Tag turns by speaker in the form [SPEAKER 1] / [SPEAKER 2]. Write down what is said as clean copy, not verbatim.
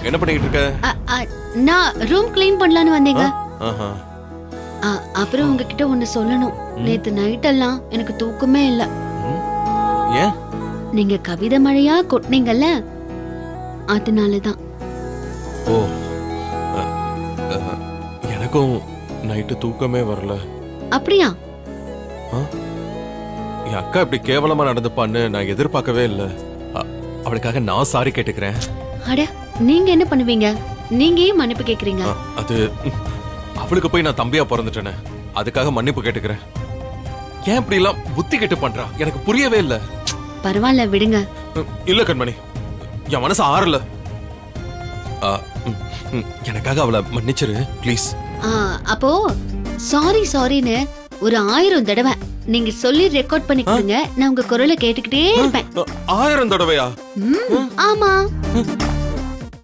[SPEAKER 1] என்ன பண்ணிட்டு இருக்க?
[SPEAKER 2] நான் ரூம் க்ளீன் பண்ணலாம்னு வந்தேங்க.
[SPEAKER 1] ஆஹா.
[SPEAKER 2] அப்புறம் உங்ககிட்ட ஒன்னு சொல்லணும். நேத்து நைட் எல்லாம் எனக்கு தூக்கமே இல்ல.
[SPEAKER 1] ஏன்?
[SPEAKER 2] நீங்க கவிதை மழையா கொட்டினீங்கல்ல, அதனாலதான்.
[SPEAKER 1] ஓ, எனக்கும் நைட்டு தூக்கமே வரல.
[SPEAKER 2] அப்படியா?
[SPEAKER 1] என் அக்கா இப்படி கேவலமா நடந்துப்பான்னு நான் எதிர்பார்க்கவே இல்ல. அவளுக்காக நான் சாரி கேட்டுக்கிறேன்.
[SPEAKER 2] அட, நீங்க என்ன பண்ணுவீங்க? நீங்க ஏன் மன்னிப்பு கேக்குறீங்க?
[SPEAKER 1] அது அவளுக்கு போய் நான் தம்பியா பிறந்துட்டேனே, அதுக்காக மன்னிப்பு கேட்டுக்கிறேன். ஏன் இப்படி எல்லாம் புத்தி கெட்டு பண்றா? எனக்கு புரியவே இல்ல.
[SPEAKER 2] பரவாயில்ல, விடுங்க.
[SPEAKER 1] இல்ல கண்மணி, என் மனசு ஆறல. எனக்காக அவளை மன்னிச்சிரு ப்ளீஸ்.
[SPEAKER 2] அப்போ சாரி சாரின்னு ஒரு 1000 தடவை நீங்க சொல்லி ரெக்கார்ட் பண்ணிக்கோங்க. நான் உங்க குரலை கேட்டுக்கிட்டே இருப்பேன்.
[SPEAKER 1] 1000 தடவையா?
[SPEAKER 2] ஆமா.